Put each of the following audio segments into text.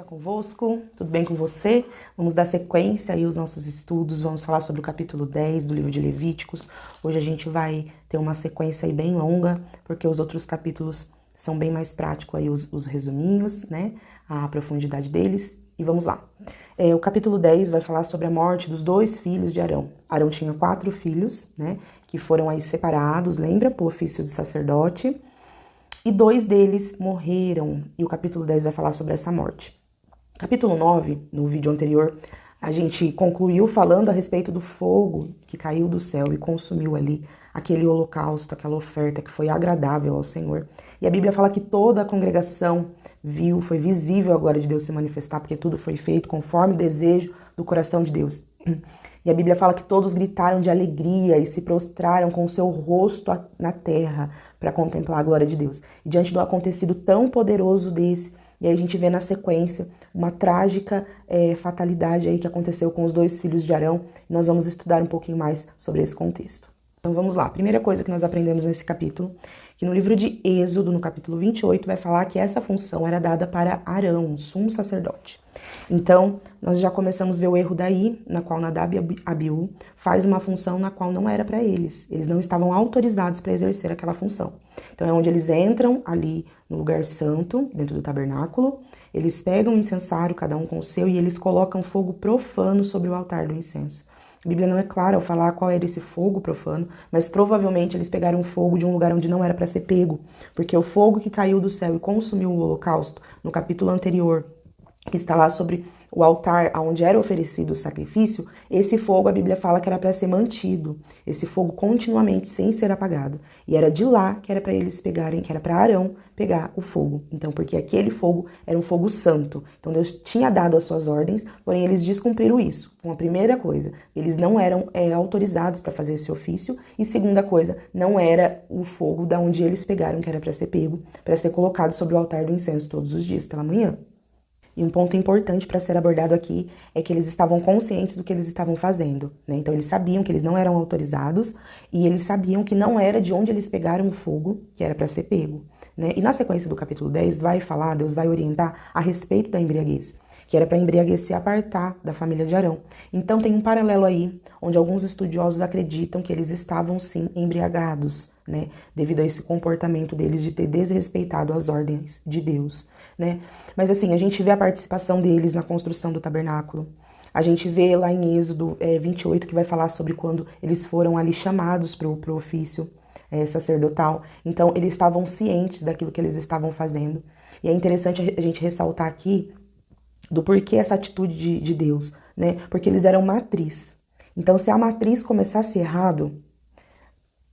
convosco? Tudo bem com você? Vamos dar sequência aí aos nossos estudos, vamos falar sobre o capítulo 10 do livro de Levíticos. Hoje a gente vai ter uma sequência aí bem longa, porque os outros capítulos são bem mais práticos aí, os resuminhos, né? A profundidade deles. E vamos lá. O capítulo 10 vai falar sobre a morte dos 2 filhos de Arão. Arão tinha 4 filhos, né? Que foram aí separados, lembra? Por ofício do sacerdote. E 2 deles morreram, e o capítulo 10 vai falar sobre essa morte. Capítulo 9, no vídeo anterior, a gente concluiu falando a respeito do fogo que caiu do céu e consumiu ali aquele holocausto, aquela oferta que foi agradável ao Senhor. E a Bíblia fala que toda a congregação viu, foi visível a glória de Deus se manifestar, porque tudo foi feito conforme o desejo do coração de Deus. E a Bíblia fala que todos gritaram de alegria e se prostraram com o seu rosto na terra para contemplar a glória de Deus. E diante do acontecido tão poderoso desse, e aí a gente vê na sequência uma trágica fatalidade aí que aconteceu com os 2 filhos de Arão. E nós vamos estudar um pouquinho mais sobre esse contexto. Então vamos lá. A primeira coisa que nós aprendemos nesse capítulo, que no livro de Êxodo, no capítulo 28, vai falar que essa função era dada para Arão, o sumo sacerdote. Então, nós já começamos a ver o erro daí, na qual Nadab e Abiú faz uma função na qual não era para eles. Eles não estavam autorizados para exercer aquela função. Então, é onde eles entram ali no lugar santo, dentro do tabernáculo, eles pegam o incensário, cada um com o seu, e eles colocam fogo profano sobre o altar do incenso. A Bíblia não é clara ao falar qual era esse fogo profano, mas provavelmente eles pegaram fogo de um lugar onde não era para ser pego, porque o fogo que caiu do céu e consumiu o holocausto, no capítulo anterior, que está lá sobre o altar onde era oferecido o sacrifício, esse fogo a Bíblia fala que era para ser mantido, esse fogo continuamente sem ser apagado. E era de lá que era para eles pegarem, que era para Arão pegar o fogo. Então, porque aquele fogo era um fogo santo. Então Deus tinha dado as suas ordens, porém eles descumpriram isso. Então, a primeira coisa, eles não eram autorizados para fazer esse ofício. E segunda coisa, não era o fogo da onde eles pegaram, que era para ser pego, para ser colocado sobre o altar do incenso todos os dias pela manhã. E um ponto importante para ser abordado aqui é que eles estavam conscientes do que eles estavam fazendo, né? Então eles sabiam que eles não eram autorizados e eles sabiam que não era de onde eles pegaram o fogo que era para ser pego, né? E na sequência do capítulo 10 vai falar, Deus vai orientar a respeito da embriaguez, que era para a embriaguez se apartar da família de Arão. Então tem um paralelo aí, onde alguns estudiosos acreditam que eles estavam sim embriagados, né? Devido a esse comportamento deles de ter desrespeitado as ordens de Deus, né? Mas assim, a gente vê a participação deles na construção do tabernáculo. A gente vê lá em Êxodo 28 que vai falar sobre quando eles foram ali chamados para o ofício sacerdotal. Então, eles estavam cientes daquilo que eles estavam fazendo. E é interessante a gente ressaltar aqui do porquê essa atitude de Deus, né? Porque eles eram matriz. Então, se a matriz começasse errado,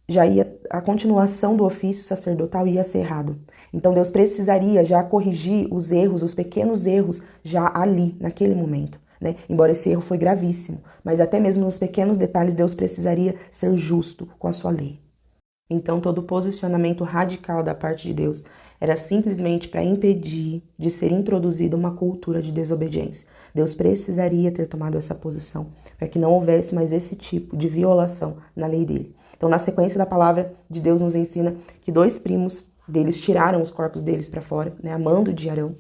já ia, a continuação do ofício sacerdotal ia ser errado. Então Deus precisaria já corrigir os erros, os pequenos erros, já ali, naquele momento, né? Embora esse erro foi gravíssimo, mas até mesmo nos pequenos detalhes Deus precisaria ser justo com a sua lei. Então todo posicionamento radical da parte de Deus era simplesmente para impedir de ser introduzida uma cultura de desobediência. Deus precisaria ter tomado essa posição para que não houvesse mais esse tipo de violação na lei dele. Então, na sequência da palavra de Deus nos ensina que 2 primos deles tiraram os corpos deles para fora, né, a mando de Arão,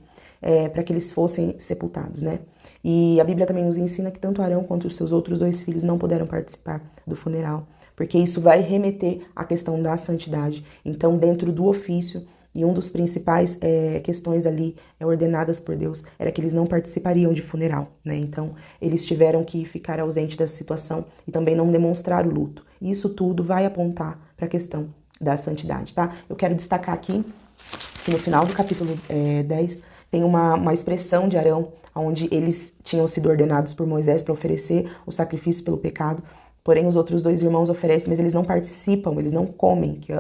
para que eles fossem sepultados, né? E a Bíblia também nos ensina que tanto Arão quanto os seus outros 2 filhos não puderam participar do funeral, porque isso vai remeter à questão da santidade. Então, dentro do ofício, e um dos principais questões ali ordenadas por Deus era que eles não participariam de funeral, né? Então, eles tiveram que ficar ausentes dessa situação e também não demonstrar o luto. E isso tudo vai apontar para a questão da santidade, tá? Eu quero destacar aqui que no final do capítulo 10 tem uma expressão de Arão, onde eles tinham sido ordenados por Moisés para oferecer o sacrifício pelo pecado. Porém, os outros 2 irmãos oferecem, mas eles não participam, eles não comem, que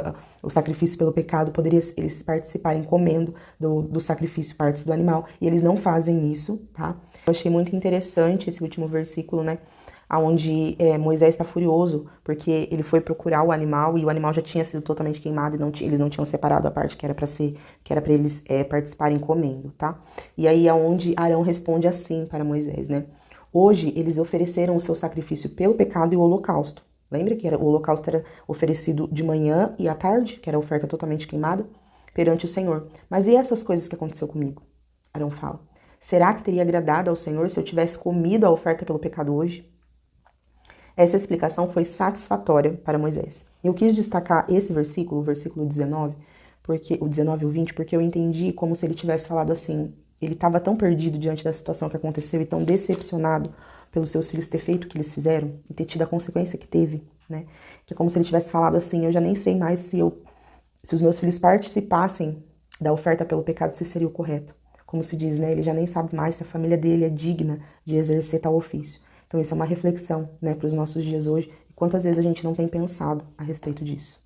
o sacrifício pelo pecado poderia eles participarem comendo do sacrifício, partes do animal, e eles não fazem isso, tá? Eu achei muito interessante esse último versículo, né? Onde Moisés está furioso, porque ele foi procurar o animal e o animal já tinha sido totalmente queimado e eles não tinham separado a parte que era para eles participarem comendo, tá? E aí é onde Arão responde assim para Moisés, né? Hoje, eles ofereceram o seu sacrifício pelo pecado e o holocausto. Lembra que o holocausto era oferecido de manhã e à tarde, que era a oferta totalmente queimada, perante o Senhor. Mas e essas coisas que aconteceu comigo? Arão fala. Será que teria agradado ao Senhor se eu tivesse comido a oferta pelo pecado hoje? Essa explicação foi satisfatória para Moisés. Eu quis destacar esse versículo, o versículo 19, o 19 e o 20, porque eu entendi como se ele tivesse falado assim, ele estava tão perdido diante da situação que aconteceu e tão decepcionado pelos seus filhos ter feito o que eles fizeram e ter tido a consequência que teve, né? Que é como se ele tivesse falado assim, eu já nem sei mais se os meus filhos participassem da oferta pelo pecado, se seria o correto. Como se diz, né? Ele já nem sabe mais se a família dele é digna de exercer tal ofício. Então isso é uma reflexão, né, para os nossos dias hoje. E quantas vezes a gente não tem pensado a respeito disso?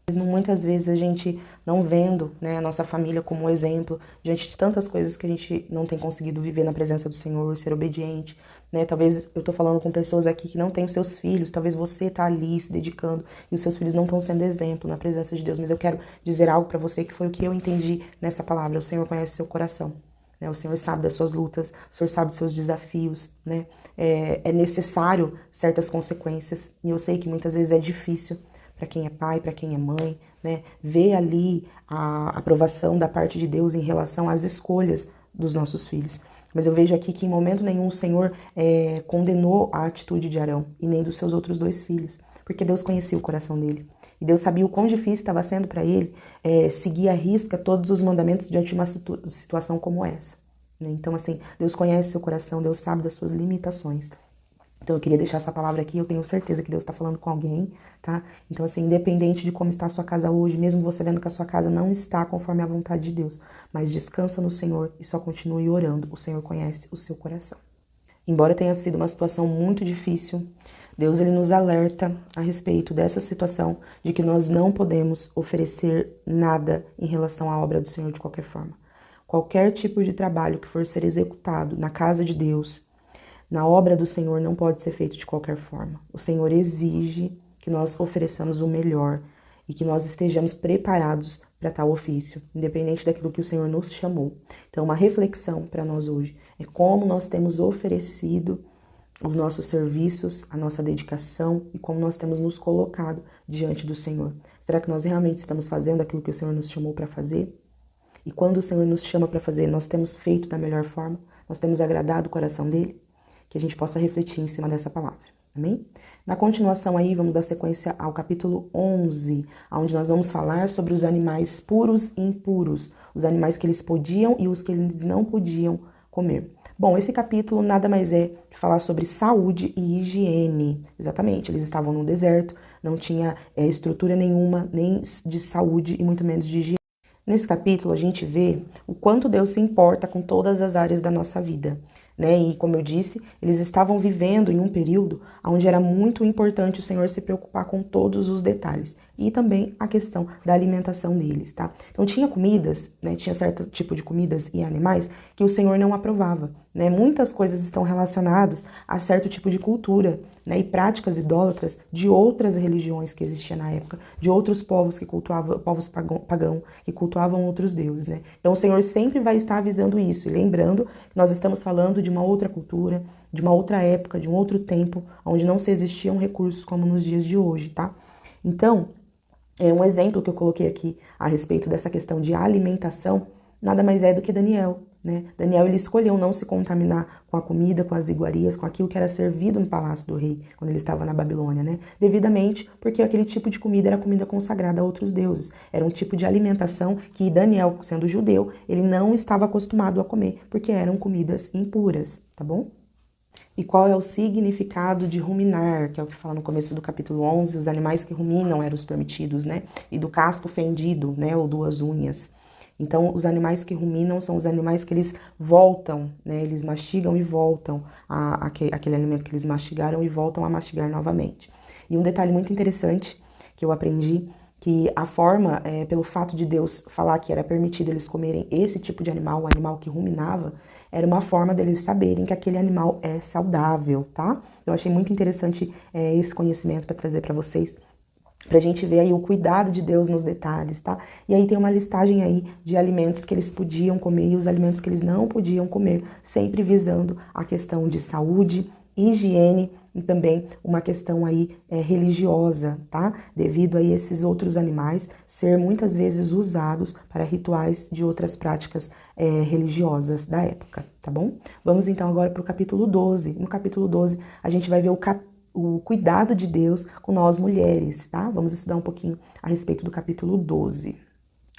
Mesmo muitas vezes a gente não vendo, né, a nossa família como um exemplo, diante de tantas coisas que a gente não tem conseguido viver na presença do Senhor, ser obediente, né? Talvez eu tô falando com pessoas aqui que não têm os seus filhos, talvez você tá ali se dedicando e os seus filhos não estão sendo exemplo na presença de Deus, mas eu quero dizer algo para você que foi o que eu entendi nessa palavra. O Senhor conhece o seu coração, né? O Senhor sabe das suas lutas, o Senhor sabe dos seus desafios, né? É necessário certas consequências e eu sei que muitas vezes é difícil para quem é pai, para quem é mãe, né? Ver ali a aprovação da parte de Deus em relação às escolhas dos nossos filhos. Mas eu vejo aqui que em momento nenhum o Senhor condenou a atitude de Arão e nem dos seus outros 2 filhos, porque Deus conhecia o coração dele. E Deus sabia o quão difícil estava sendo para ele seguir à risca todos os mandamentos diante de uma situação como essa, né? Então, assim, Deus conhece seu coração, Deus sabe das suas limitações. Então eu queria deixar essa palavra aqui, eu tenho certeza que Deus está falando com alguém, tá? Então assim, independente de como está a sua casa hoje, mesmo você vendo que a sua casa não está conforme a vontade de Deus, mas descansa no Senhor e só continue orando, o Senhor conhece o seu coração. Embora tenha sido uma situação muito difícil, Deus ele nos alerta a respeito dessa situação, de que nós não podemos oferecer nada em relação à obra do Senhor de qualquer forma. Qualquer tipo de trabalho que for ser executado na casa de Deus, na obra do Senhor, não pode ser feito de qualquer forma. O Senhor exige que nós ofereçamos o melhor e que nós estejamos preparados para tal ofício, independente daquilo que o Senhor nos chamou. Então, uma reflexão para nós hoje é como nós temos oferecido os nossos serviços, a nossa dedicação e como nós temos nos colocado diante do Senhor. Será que nós realmente estamos fazendo aquilo que o Senhor nos chamou para fazer? E quando o Senhor nos chama para fazer, nós temos feito da melhor forma? Nós temos agradado o coração dele? Que a gente possa refletir em cima dessa palavra, amém? Na continuação aí, vamos dar sequência ao capítulo 11, onde nós vamos falar sobre os animais puros e impuros, os animais que eles podiam e os que eles não podiam comer. Bom, esse capítulo nada mais é que falar sobre saúde e higiene, exatamente, eles estavam no deserto, não tinha estrutura nenhuma, nem de saúde e muito menos de higiene. Nesse capítulo a gente vê o quanto Deus se importa com todas as áreas da nossa vida, né? E como eu disse, eles estavam vivendo em um período onde era muito importante o Senhor se preocupar com todos os detalhes e também a questão da alimentação deles, tá? Então tinha comidas, né? Tinha certo tipo de comidas e animais que o Senhor não aprovava, né? Muitas coisas estão relacionadas a certo tipo de cultura, né? E práticas idólatras de outras religiões que existiam na época, de outros povos que cultuavam, povos pagãos que cultuavam outros deuses, né? Então o Senhor sempre vai estar avisando isso e lembrando que nós estamos falando de uma outra cultura, de uma outra época, de um outro tempo, onde não se existiam recursos como nos dias de hoje, tá? Então, um exemplo que eu coloquei aqui a respeito dessa questão de alimentação, nada mais é do que Daniel, né? Daniel, ele escolheu não se contaminar com a comida, com as iguarias, com aquilo que era servido no palácio do rei, quando ele estava na Babilônia, né? Devidamente, porque aquele tipo de comida era comida consagrada a outros deuses. Era um tipo de alimentação que Daniel, sendo judeu, ele não estava acostumado a comer, porque eram comidas impuras, tá bom? E qual é o significado de ruminar, que é o que fala no começo do capítulo 11, os animais que ruminam eram os permitidos, né? E do casco fendido, né, ou 2 unhas. Então, os animais que ruminam são os animais que eles voltam, né? Eles mastigam e voltam aquele alimento que eles mastigaram e voltam a mastigar novamente. E um detalhe muito interessante que eu aprendi, que a forma, pelo fato de Deus falar que era permitido eles comerem esse tipo de animal, o animal que ruminava, era uma forma deles saberem que aquele animal é saudável, tá? Eu achei muito interessante esse conhecimento para trazer para vocês, pra gente ver aí o cuidado de Deus nos detalhes, tá? E aí tem uma listagem aí de alimentos que eles podiam comer e os alimentos que eles não podiam comer, sempre visando a questão de saúde higiene e também uma questão aí religiosa, tá? Devido a esses outros animais ser muitas vezes usados para rituais de outras práticas religiosas da época, tá bom? Vamos então agora para o capítulo 12. No capítulo 12 a gente vai ver o cuidado de Deus com nós mulheres, tá? Vamos estudar um pouquinho a respeito do capítulo 12.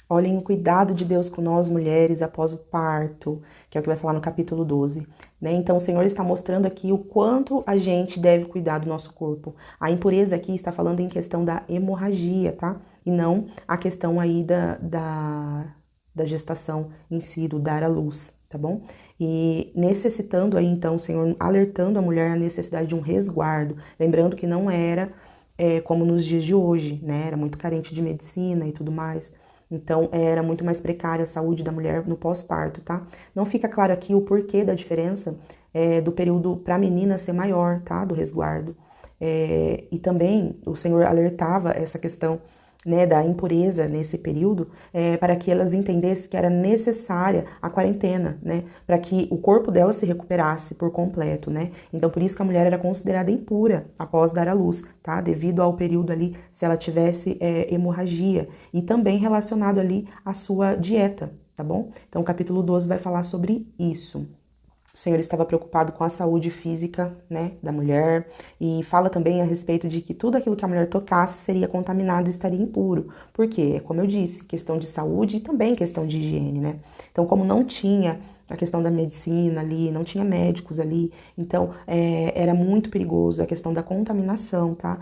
Olhem o cuidado de Deus com nós mulheres após o parto, que é o que vai falar no capítulo 12, né? Então o Senhor está mostrando aqui o quanto a gente deve cuidar do nosso corpo. A impureza aqui está falando em questão da hemorragia, tá? E não a questão aí da gestação em si, do dar à luz, tá bom? E necessitando aí então o Senhor alertando a mulher a necessidade de um resguardo, lembrando que não era como nos dias de hoje, né? Era muito carente de medicina e tudo mais. Então, era muito mais precária a saúde da mulher no pós-parto, tá? Não fica claro aqui o porquê da diferença do período para a menina ser maior, tá? Do resguardo. E também o Senhor alertava essa questão, né, da impureza nesse período, para que elas entendessem que era necessária a quarentena, né, para que o corpo dela se recuperasse por completo, né. Então, por isso que a mulher era considerada impura após dar à luz, tá, devido ao período ali, se ela tivesse hemorragia, e também relacionado ali à sua dieta, tá bom? Então, o capítulo 12 vai falar sobre isso. O Senhor estava preocupado com a saúde física, né, da mulher, e fala também a respeito de que tudo aquilo que a mulher tocasse seria contaminado e estaria impuro. Por quê? Como eu disse, questão de saúde e também questão de higiene, né? Então, como não tinha a questão da medicina ali, não tinha médicos ali, então era muito perigoso a questão da contaminação, tá?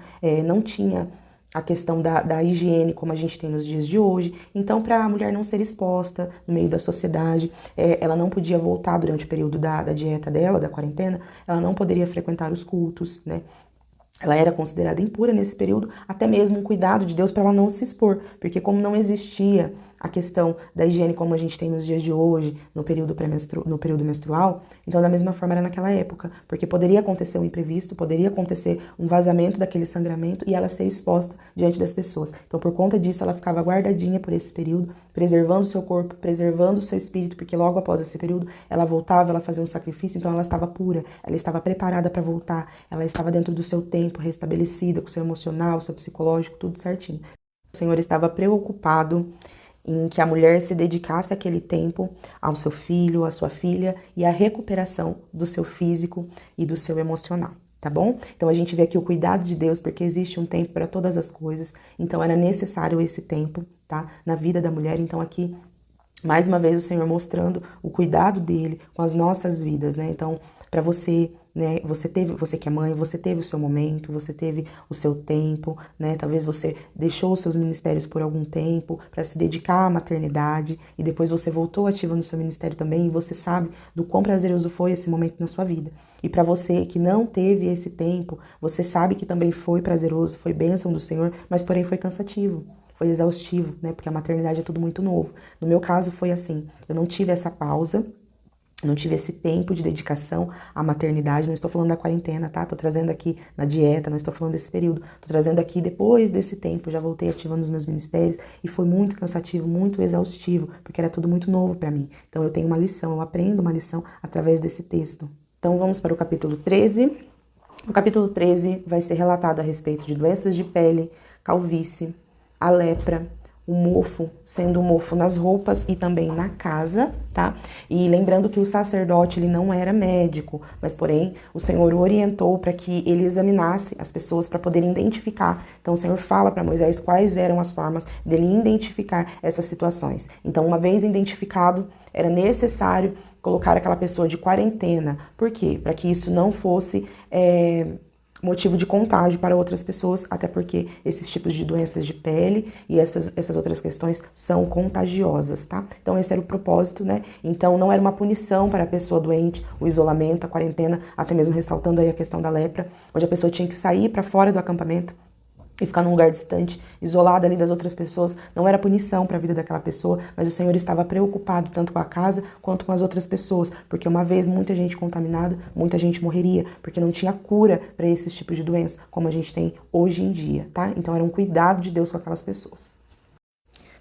Não tinha a questão da higiene como a gente tem nos dias de hoje. Então, para a mulher não ser exposta no meio da sociedade, ela não podia voltar durante o período da dieta dela, da quarentena, ela não poderia frequentar os cultos, né? Ela era considerada impura nesse período, até mesmo um cuidado de Deus para ela não se expor, porque como não existia a questão da higiene como a gente tem nos dias de hoje, no período menstrual, então da mesma forma era naquela época, porque poderia acontecer um imprevisto, poderia acontecer um vazamento daquele sangramento e ela ser exposta diante das pessoas. Então por conta disso ela ficava guardadinha por esse período, preservando o seu corpo, preservando o seu espírito, porque logo após esse período ela voltava, ela fazia um sacrifício, então ela estava pura, ela estava preparada para voltar, ela estava dentro do seu tempo, restabelecida, com o seu emocional, o seu psicológico, tudo certinho. O Senhor estava preocupado em que a mulher se dedicasse aquele tempo ao seu filho, à sua filha e à recuperação do seu físico e do seu emocional, tá bom? Então a gente vê aqui o cuidado de Deus, porque existe um tempo para todas as coisas, então era necessário esse tempo, tá? Na vida da mulher, então aqui mais uma vez o Senhor mostrando o cuidado dele com as nossas vidas, né? Então, para você, né, você que é mãe, você teve o seu momento, você teve o seu tempo, né? Talvez você deixou os seus ministérios por algum tempo para se dedicar à maternidade e depois você voltou ativa no seu ministério também e você sabe do quão prazeroso foi esse momento na sua vida. E para você que não teve esse tempo, você sabe que também foi prazeroso, foi bênção do Senhor, mas porém foi cansativo. Foi exaustivo, né? Porque a maternidade é tudo muito novo. No meu caso foi assim, eu não tive essa pausa, não tive esse tempo de dedicação à maternidade, não estou falando da quarentena, tá? Tô trazendo aqui na dieta, não estou falando desse período, tô trazendo aqui depois desse tempo, já voltei ativando os meus ministérios e foi muito cansativo, muito exaustivo, porque era tudo muito novo para mim. Então eu tenho uma lição, eu aprendo uma lição através desse texto. Então vamos para o capítulo 13. O capítulo 13 vai ser relatado a respeito de doenças de pele, calvície, a lepra, o mofo, sendo o mofo nas roupas e também na casa, tá? E lembrando que o sacerdote, ele não era médico, mas porém o Senhor o orientou para que ele examinasse as pessoas para poder identificar. Então o Senhor fala para Moisés quais eram as formas dele identificar essas situações. Então, uma vez identificado, era necessário colocar aquela pessoa de quarentena. Por quê? Para que isso não fosse motivo de contágio para outras pessoas, até porque esses tipos de doenças de pele e essas outras questões são contagiosas, tá? Então esse era o propósito, né? Então não era uma punição para a pessoa doente, o isolamento, a quarentena, até mesmo ressaltando aí a questão da lepra, onde a pessoa tinha que sair para fora do acampamento e ficar num lugar distante, isolada ali das outras pessoas, não era punição para a vida daquela pessoa, mas o Senhor estava preocupado tanto com a casa quanto com as outras pessoas, porque uma vez muita gente contaminada, muita gente morreria, porque não tinha cura para esses tipos de doença, como a gente tem hoje em dia, tá? Então era um cuidado de Deus com aquelas pessoas.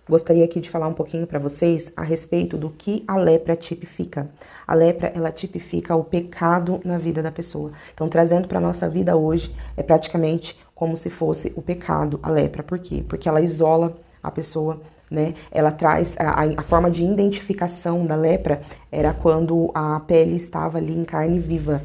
Gostaria aqui de falar um pouquinho para vocês a respeito do que a lepra tipifica. A lepra, ela tipifica o pecado na vida da pessoa. Então, trazendo para nossa vida hoje, é praticamente como se fosse o pecado, a lepra. Por quê? Porque ela isola a pessoa, né? Ela traz a forma de identificação da lepra era quando a pele estava ali em carne viva,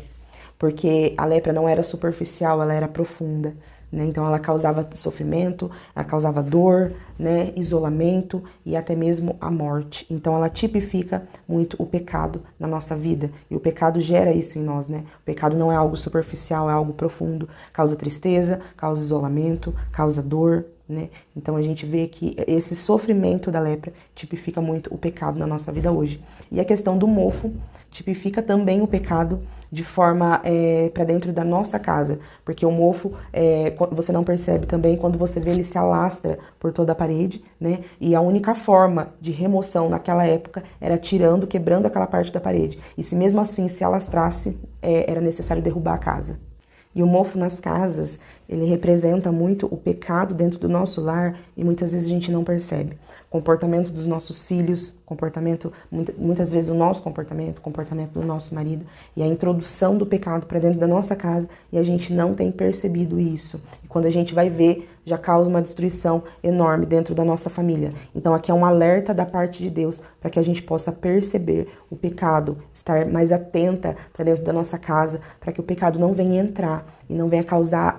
porque a lepra não era superficial, ela era profunda, né? Então ela causava sofrimento, ela causava dor, né? Isolamento e até mesmo a morte. Então ela tipifica muito o pecado na nossa vida, e o pecado gera isso em nós, né? O pecado não é algo superficial, é algo profundo, causa tristeza, causa isolamento, causa dor, né? Então a gente vê que esse sofrimento da lepra tipifica muito o pecado na nossa vida hoje. E a questão do mofo tipifica também o pecado de forma para dentro da nossa casa, porque o mofo você não percebe também quando você vê ele se alastra por toda a parede, né? E a única forma de remoção naquela época era tirando, quebrando aquela parte da parede. E se mesmo assim se alastrasse, era necessário derrubar a casa. E o mofo nas casas, ele representa muito o pecado dentro do nosso lar e muitas vezes a gente não percebe. Comportamento dos nossos filhos, muitas vezes o nosso comportamento, comportamento do nosso marido, e a introdução do pecado para dentro da nossa casa e a gente não tem percebido isso. E quando a gente vai ver, já causa uma destruição enorme dentro da nossa família. Então aqui é um alerta da parte de Deus para que a gente possa perceber o pecado, estar mais atenta para dentro da nossa casa, para que o pecado não venha entrar e não venha causar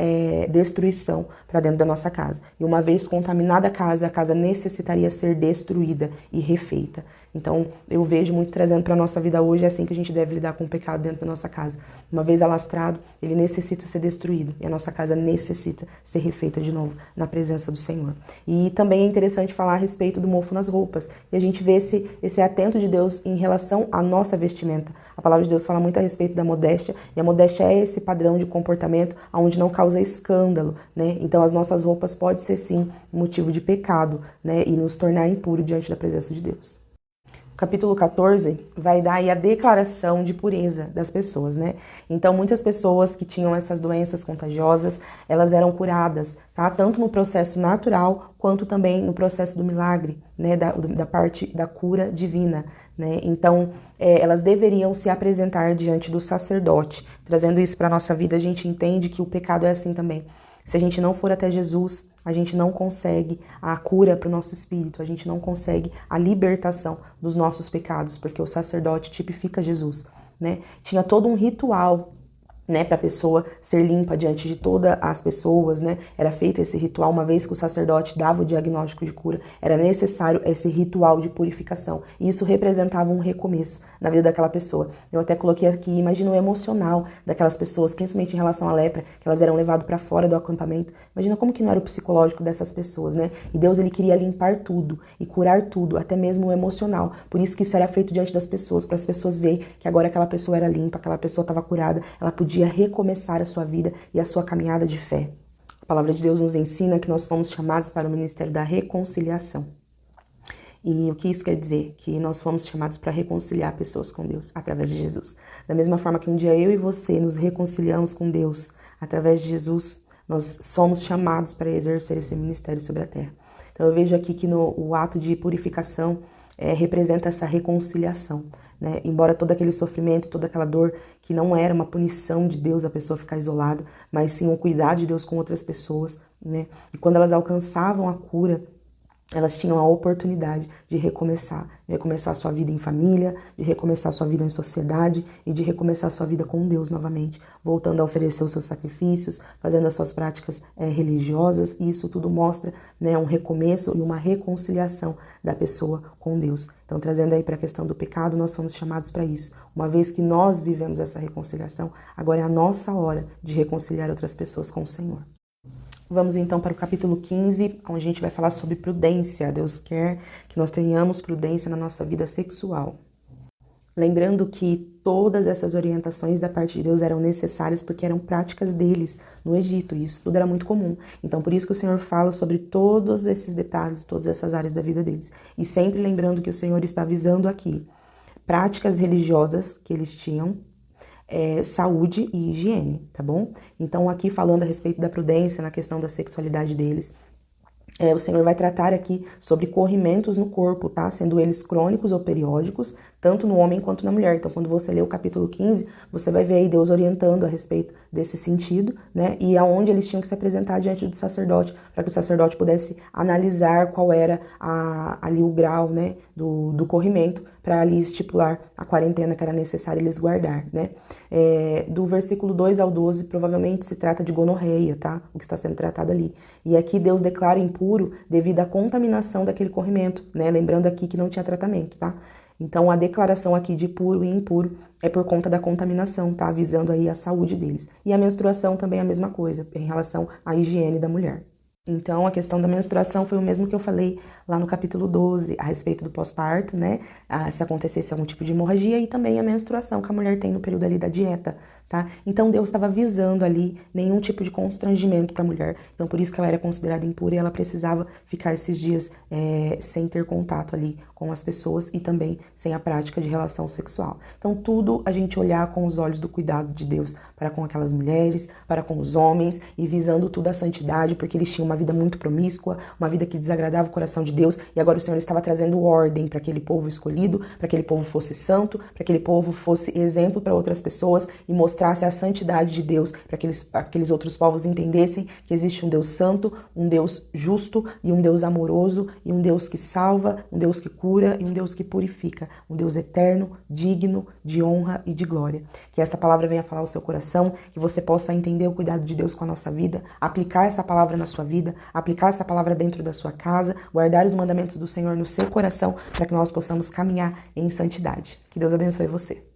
destruição para dentro da nossa casa. E uma vez contaminada a casa necessitaria ser destruída e refeita. Então, eu vejo muito trazendo para a nossa vida hoje, é assim que a gente deve lidar com o pecado dentro da nossa casa. Uma vez alastrado, ele necessita ser destruído e a nossa casa necessita ser refeita de novo na presença do Senhor. E também é interessante falar a respeito do mofo nas roupas. E a gente vê esse atento de Deus em relação à nossa vestimenta. A palavra de Deus fala muito a respeito da modéstia, e a modéstia é esse padrão de comportamento onde não causa escândalo, né? Então, as nossas roupas podem ser, sim, motivo de pecado, né? E nos tornar impuro diante da presença de Deus. O capítulo 14 vai dar aí a declaração de pureza das pessoas, né? Então, muitas pessoas que tinham essas doenças contagiosas, elas eram curadas, tá? Tanto no processo natural, quanto também no processo do milagre, né? Da parte da cura divina, né? Então, elas deveriam se apresentar diante do sacerdote. Trazendo isso para a nossa vida, a gente entende que o pecado é assim também. Se a gente não for até Jesus, a gente não consegue a cura para o nosso espírito, a gente não consegue a libertação dos nossos pecados, porque o sacerdote tipifica Jesus, né? Tinha todo um ritual, né, para a pessoa ser limpa diante de todas as pessoas, né? Era feito esse ritual, uma vez que o sacerdote dava o diagnóstico de cura, era necessário esse ritual de purificação. E isso representava um recomeço na vida daquela pessoa. Eu até coloquei aqui, imagina o emocional daquelas pessoas, principalmente em relação à lepra, que elas eram levadas para fora do acampamento. Imagina como que não era o psicológico dessas pessoas, né? E Deus, ele queria limpar tudo e curar tudo, até mesmo o emocional. Por isso que isso era feito diante das pessoas, para as pessoas verem que agora aquela pessoa era limpa, aquela pessoa estava curada, ela podia recomeçar a sua vida e a sua caminhada de fé. A palavra de Deus nos ensina que nós fomos chamados para o ministério da reconciliação. E o que isso quer dizer? Que nós fomos chamados para reconciliar pessoas com Deus através de Jesus. Da mesma forma que um dia eu e você nos reconciliamos com Deus através de Jesus, nós somos chamados para exercer esse ministério sobre a terra. Então eu vejo aqui que o ato de purificação representa essa reconciliação, né? Embora todo aquele sofrimento, toda aquela dor, que não era uma punição de Deus a pessoa ficar isolada, mas sim um cuidado de Deus com outras pessoas, né? E quando elas alcançavam a cura, elas tinham a oportunidade de recomeçar a sua vida em família, de recomeçar a sua vida em sociedade e de recomeçar a sua vida com Deus novamente, voltando a oferecer os seus sacrifícios, fazendo as suas práticas religiosas, e isso tudo mostra, né, um recomeço e uma reconciliação da pessoa com Deus. Então, trazendo aí para a questão do pecado, nós somos chamados para isso. Uma vez que nós vivemos essa reconciliação, agora é a nossa hora de reconciliar outras pessoas com o Senhor. Vamos então para o capítulo 15, onde a gente vai falar sobre prudência. Deus quer que nós tenhamos prudência na nossa vida sexual. Lembrando que todas essas orientações da parte de Deus eram necessárias porque eram práticas deles no Egito, e isso tudo era muito comum. Então, por isso que o Senhor fala sobre todos esses detalhes, todas essas áreas da vida deles. E sempre lembrando que o Senhor está avisando aqui práticas religiosas que eles tinham, saúde e higiene, tá bom? Então, aqui falando a respeito da prudência na questão da sexualidade deles, O Senhor vai tratar aqui sobre corrimentos no corpo, tá? Sendo eles crônicos ou periódicos, tanto no homem quanto na mulher. Então, quando você lê o capítulo 15, você vai ver aí Deus orientando a respeito desse sentido, né? E aonde eles tinham que se apresentar diante do sacerdote, para que o sacerdote pudesse analisar qual era ali o grau, né, do corrimento, para ali estipular a quarentena que era necessário eles guardar, né? Do versículo 2 ao 12, provavelmente se trata de gonorreia, tá? O que está sendo tratado ali. E aqui Deus declara impuro devido à contaminação daquele corrimento, né? Lembrando aqui que não tinha tratamento, tá? Então, a declaração aqui de puro e impuro é por conta da contaminação, tá? Visando aí a saúde deles. E a menstruação também é a mesma coisa, em relação à higiene da mulher. Então, a questão da menstruação foi o mesmo que eu falei lá no capítulo 12, a respeito do pós-parto, né? Se acontecesse algum tipo de hemorragia, e também a menstruação que a mulher tem no período ali da dieta, tá? Então, Deus estava visando ali nenhum tipo de constrangimento para a mulher. Então, por isso que ela era considerada impura e ela precisava ficar esses dias sem ter contato ali com as pessoas e também sem a prática de relação sexual. Então, tudo a gente olhar com os olhos do cuidado de Deus para com aquelas mulheres, para com os homens, e visando tudo a santidade, porque eles tinham uma vida muito promíscua, uma vida que desagradava o coração de Deus, e agora o Senhor estava trazendo ordem para aquele povo escolhido, para que aquele povo fosse santo, para que aquele povo fosse exemplo para outras pessoas e mostrasse a santidade de Deus, para que aqueles outros povos entendessem que existe um Deus santo, um Deus justo e um Deus amoroso, e um Deus que salva, um Deus que cura e um Deus que purifica, um Deus eterno, digno de honra e de glória. Que essa palavra venha falar ao seu coração, que você possa entender o cuidado de Deus com a nossa vida, aplicar essa palavra na sua vida, aplicar essa palavra dentro da sua casa, guardar os mandamentos do Senhor no seu coração, para que nós possamos caminhar em santidade. Que Deus abençoe você.